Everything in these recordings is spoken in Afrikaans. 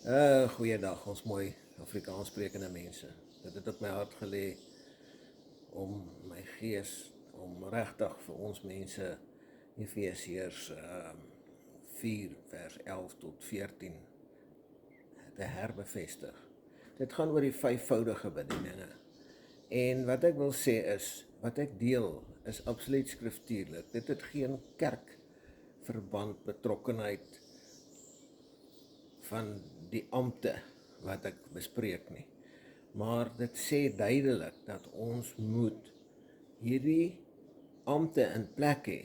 Goeiedag, ons mooi Afrikaans sprekende mense. Dit het op my hart gelê om my gees, om regtig vir ons mense Efesiërs 4 vers 11 tot 14 te herbevestig. Dit gaan oor die vyfvoudige bedieninge. En wat ek wil sê is, wat ek deel is absoluut skriftuurlik. Dit het geen kerkverband betrokkenheid van die ampte wat ek bespreek nie. Maar dit sê duidelik dat ons moet hierdie ampte in plek hê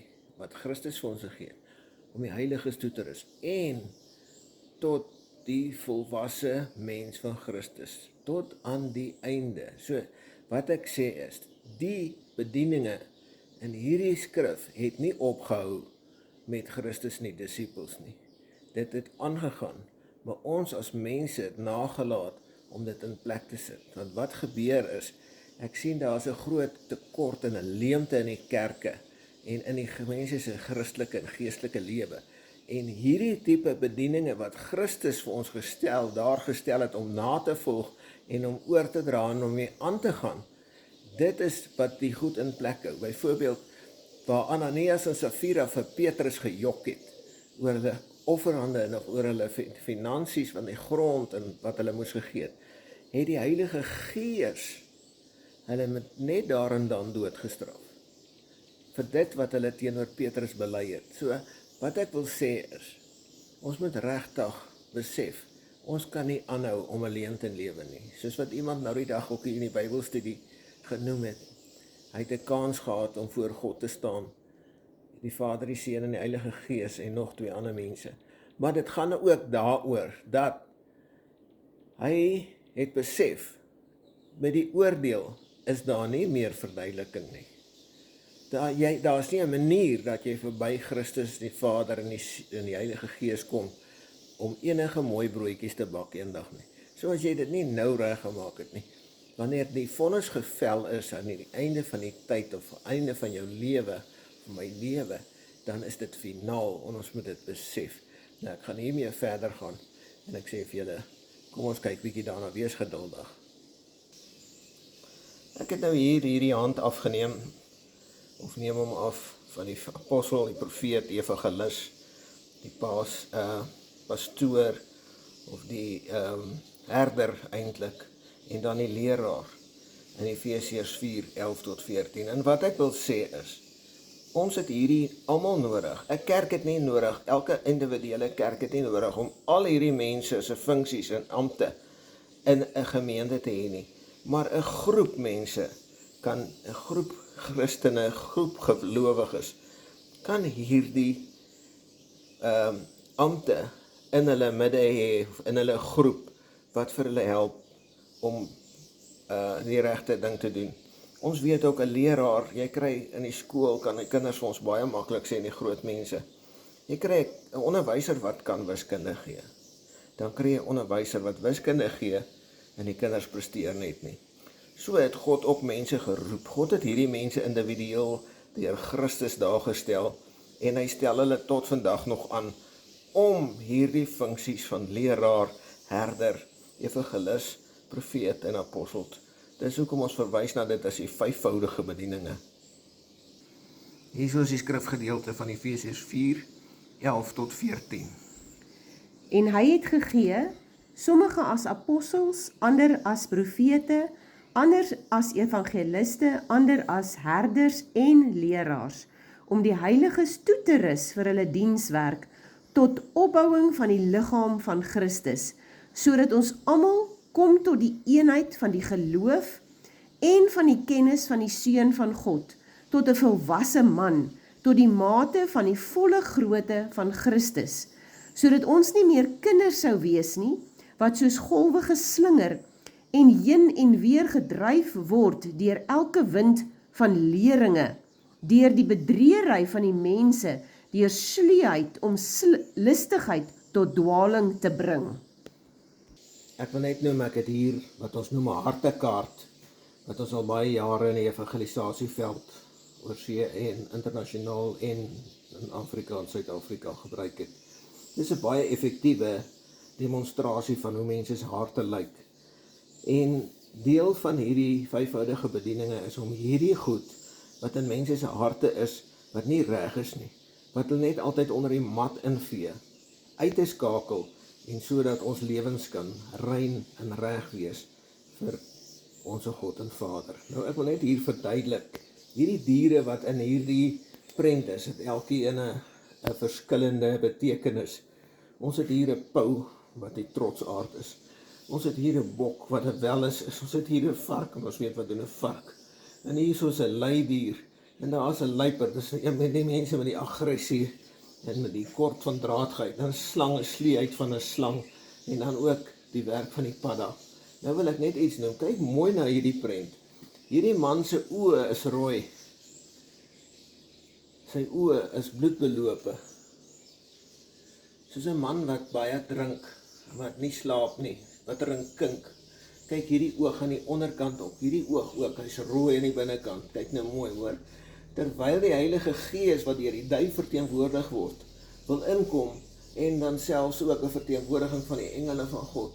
wat Christus vir ons gegee het, om die heiliges toe te rus en tot die volwasse mens van Christus, tot aan die einde. So, wat ek sê is, die bedieninge in hierdie skrif het nie opgehou met Christus nie, disippels nie. Dit het aangegaan, maar ons as mense het nagelaat om dit in plek te sit. Want wat gebeur is, ek sien daar is 'n groot tekort en 'n leemte in die kerke en in die mense se Christelike en geestelike lewe. En hierdie tipe bedieninge wat Christus vir ons daar gestel het om na te volg en om oor te dra en om mee aan te gaan, dit is wat die goed in plek hou. Byvoorbeeld, waar Ananias en Safira vir Petrus gejok het oor hulle offerhande en oor hulle finansies van die grond en wat hulle moes gegee het die Heilige Gees hulle met net daar en dan doodgestraf vir dit wat hulle teenoor Petrus bely het. So, wat ek wil sê is, ons moet regtig besef, ons kan nie aanhou om alleen te lewe nie. Soos wat iemand nou die dag ook hier in die Bybelstudie genoem het. Hy het 'n kans gehad om voor God te staan, die Vader, die Seun en die Heilige Gees en nog 2 ander mense. Maar dit gaan ook daaroor dat hy het besef, met die oordeel is daar nie meer verduideliking nie. Daar is nie 'n manier dat jy verby Christus, die Vader en die Heilige Gees kom om enige mooi broodjies te bak eendag nie. So as jy dit nie nou reg gemaak het nie, wanneer die vonnis gevel is aan die einde van die tyd of einde van jou lewe, van my lewe, dan is dit finaal en ons moet dit besef. Nou, ek gaan hiermee verder gaan en ek sê vir julle, kom ons kyk bietjie daarna, wees geduldig. Ek het nou hierdie hand afgeneem, of neem hom af van die apostel, die profeet, die evangelis, die pastoor, of die herder eintlik, en dan die leraar, in Efesiërs 4, 11 tot 14. En wat ek wil sê is, ons het hierdie almal nodig. 'n Kerk het nie nodig, elke individuele kerk het nie nodig om al hierdie mense se funksies en ampte in 'n gemeente te hê nie. Maar 'n groep mense kan, 'n groep Christene, 'n groep gelowiges, kan hierdie ampte in hulle midde hê, in hulle groep, wat vir hulle help om die regte ding te doen. Ons weet ook 'n leraar, jy kry in die skool, kan die kinders vir ons baie maklik sê, die groot mense. Jy kry 'n onderwyser wat kan wiskunde gee. Dan kry jy 'n onderwyser wat wiskunde gee en die kinders presteer net nie. So het God ook mense geroep. God het hierdie mense individueel deur Christus daar gestel en hy stel hulle tot vandag nog aan om hierdie funksies van leraar, herder, evangelis, profeet en apostel. Dis hoekom ons verwys na dit as die vyfvoudige bedieninge. Hier is die skrifgedeelte van Efesiërs 4, 11 tot 14. En hy het gegee, sommige as apostels, ander as profete, ander as evangeliste, ander as herders en leraars, om die heiliges toe te rus vir hulle dienswerk, tot opbouing van die liggaam van Christus, sodat ons almal kom tot die eenheid van die geloof en van die kennis van die Seun van God, tot 'n volwasse man, tot die mate van die volle grootte van Christus, sodat ons nie meer kinders sou wees nie, wat soos golwe geslinger en heen en weer gedryf word deur elke wind van leringe, deur die bedreery van die mense, deur sluwheid om listigheid tot dwaling te bring. Ek wil net noem, ek het hier wat ons noem 'n hartekaart, wat ons al baie jare in die evangelisasieveld oorsee en internasionaal en in Afrika en Suid-Afrika gebruik het. Dit is 'n baie effektiewe demonstrasie van hoe mense se harte lyk. En deel van hierdie vyfvoudige bedieninge is om hierdie goed wat in mense se harte is, wat nie reg is nie, wat hulle net altyd onder die mat invee, uit te skakel en sodat ons lewens kan rein en reg wees vir ons God en Vader. Nou ek wil net hier verduidelik, hierdie diere wat in hierdie prent is, het elkeen 'n verskillende betekenis. Ons het hier 'n pou wat die trotsaard is. Ons het hier 'n bok wat 'n welis is. Ons het hier 'n vark, en ons weet wat doen 'n vark. En hier is 'n leidier, en daar is 'n luiper, dis met die mense met die aggressie en met die kort van draadgeit, dan slang, 'n slee uit van 'n slang, en dan ook die werk van die padda. Nou wil ek net iets noem, kyk mooi na hierdie prent. Hierdie man se oë is rooi. Sy oë is bloedbelope. Soos 'n man wat baie drink, wat nie slaap nie, wat kink. Kyk hierdie oog aan die onderkant op, hierdie oog ook, hy's rooi aan die binnekant. Kyk nou mooi, hoor. Terwyl die Heilige Gees wat deur die duif verteenwoordig word, wil inkom en dan selfs ook 'n verteenwoordiging van die engele van God,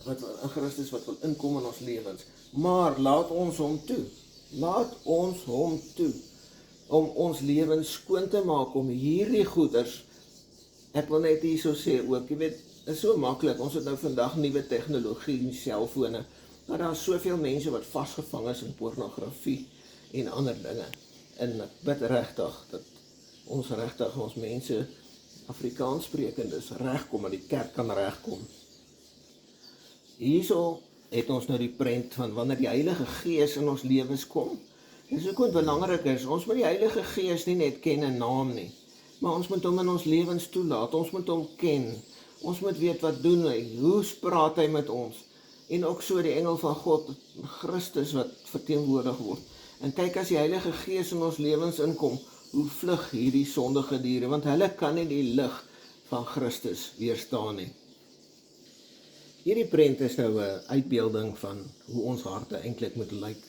wat in Christus wat wil inkom in ons lewens. Maar laat ons hom toe. Laat ons hom toe om ons lewens skoon te maak, om hierdie goeders. Ek wil net hierso sê ook, jy weet, is so maklik, ons het nou vandag nuwe tegnologie en selfone, maar daar is soveel mense wat vasgevang is in pornografie en ander dinge. En ek bid regtig dat ons mense, Afrikaans sprekendes, regkom, dat die kerk kan regkom. Hierso het ons nou die prent van wanneer die Heilige Gees in ons lewens kom. Dis ook wat belangrik is, ons moet die Heilige Gees nie net ken in naam nie, maar ons moet hom in ons lewens toelaat, ons moet hom ken, ons moet weet wat doen hy, hoe praat hy met ons, en ook so die engel van God, Christus wat verteenwoordig word. En kyk, as die Heilige Gees in ons lewens inkom, hoe vlug hierdie sondige diere, want hulle kan nie die lig van Christus weerstaan nie. Hierdie prent is nou 'n uitbeelding van hoe ons harte eintlik moet lyk.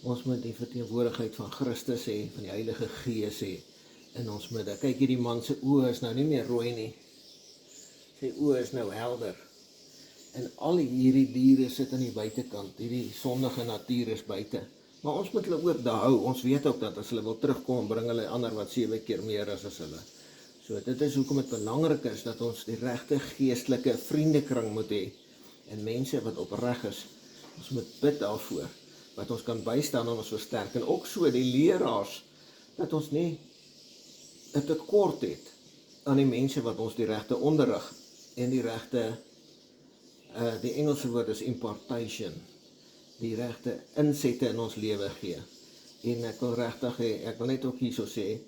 Ons moet die verteenwoordigheid van Christus hê, van die Heilige Gees hê in ons midde. Kyk, hierdie man se oë is nou nie meer rooi nie. Sy oë is nou helder. En al hierdie diere sit aan die buitekant, hierdie sondige natuur is buite. Maar ons moet hulle ook daar hou. Ons weet ook dat as hulle wil terugkom, bring hulle ander wat 7 keer meer as hulle. So dit is hoekom dit belangrik is dat ons die regte geestelike vriendekring moet hê. En mense wat opreg is, ons moet bid daarvoor, wat ons kan bystaan en ons versterk. En ook so die leraars, dat ons nie 'n tekort het aan die mense wat ons die regte onderrig en die regte, die Engelse woord is impartation, die regte insette in ons lewe gee. En ek wil regtig hê, ek wil net ook hierso sê,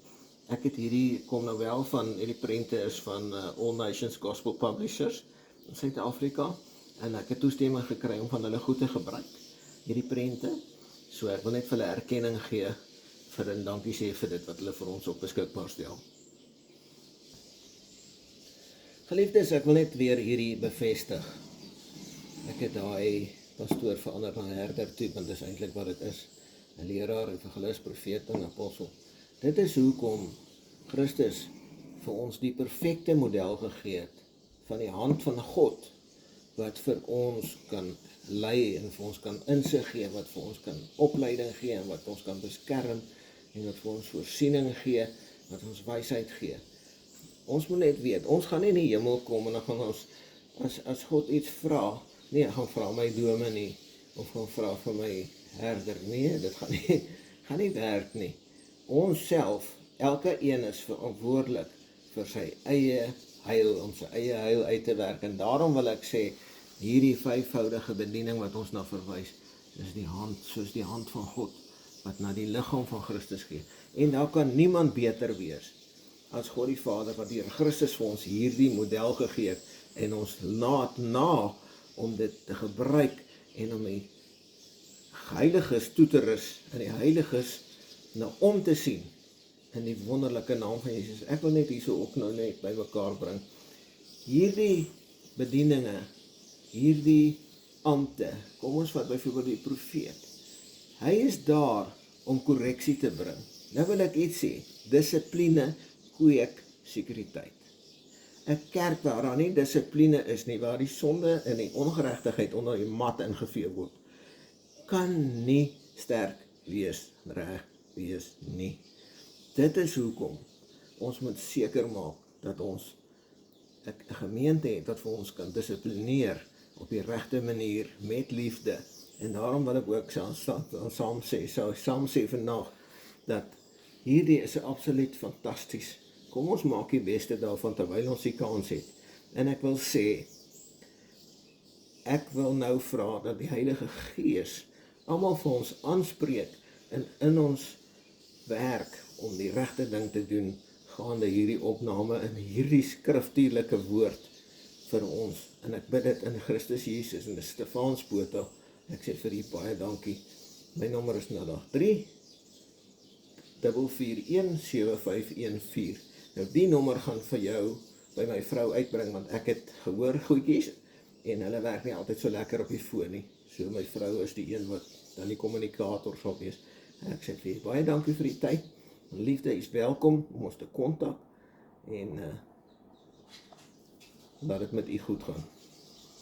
ek het kom nou wel van, hierdie prente is van All Nations Gospel Publishers in Suid-Afrika, en ek het toestemming gekry om van hulle goed te gebruik, hierdie prente, so ek wil net vir hulle erkenning gee, en dankie sê vir dit wat hulle vir ons op beskikbaar stel. Geliefdes, ek wil net weer hierdie bevestig. Ek het daai pastoor verander na herder toe, want dit is eintlik wat dit is. 'n leraar, evangelis, profeet en apostel. Dit is hoekom Christus vir ons die perfekte model gegee het van die hand van God, wat vir ons kan lei en vir ons kan insig gee, wat vir ons kan opleiding gee en wat ons kan beskerm en wat vir ons voorsiening gee, wat ons wysheid gee. Ons moet net weet, ons gaan nie in die hemel kom en dan gaan ons, as God iets vra, nee, gaan vra my dominee of gaan vra vir my herder, nee, dit gaan nie werk nie. Ons self, elke een is verantwoordelik vir sy eie heil, om sy eie heil uit te werk, en daarom wil ek sê, hierdie vyfvoudige bediening wat ons na verwys, is die hand, soos die hand van God, wat na die liggaam van Christus gee. En daar kan niemand beter wees, as God die Vader, wat deur Christus vir ons hierdie model gegee het, en ons laat na, om dit te gebruik, en om die heiliges toe te rus, en die heiliges nou om te sien, in die wonderlike naam van Jesus. Ek wil net hierso ook nou net by mekaar bring. Hierdie bedieninge, hierdie ampte, kom ons vat byvoorbeeld die profeet. Hy is daar om korreksie te bring. Nou wil ek iets sê, dissipline, kweek, sekuriteit. 'n kerk waar daar nie dissipline is nie, waar die sonde en die ongeregtigheid onder die mat ingevee word, kan nie sterk wees, reg wees nie. Dit is hoekom ons moet seker maak dat ons 'n gemeente het wat vir ons kan dissiplineer op die regte manier met liefde. En daarom wil ek ook saam sê vandag dat hierdie is absoluut fantasties. Kom ons maak die beste daarvan terwyl ons die kans het. En ek wil sê, ek wil nou vra dat die Heilige Gees almal vir ons aanspreek en in ons werk om die regte ding te doen gaande hierdie opname in hierdie skriftuurlike woord vir ons. En ek bid dit in Christus Jesus en Stefaans Botha. Ek sê vir u baie dankie. My nommer is 083 441 7514. Nou die nommer gaan vir jou by my vrou uitbring, want ek het gehoor goedjies en hulle werk nie altyd so lekker op die foon nie. So my vrou is die een wat dan die kommunikator sal wees. En ek sê vir u baie dankie vir die tyd. Liefde is welkom om ons te kontak en laat dit met u goed gaan.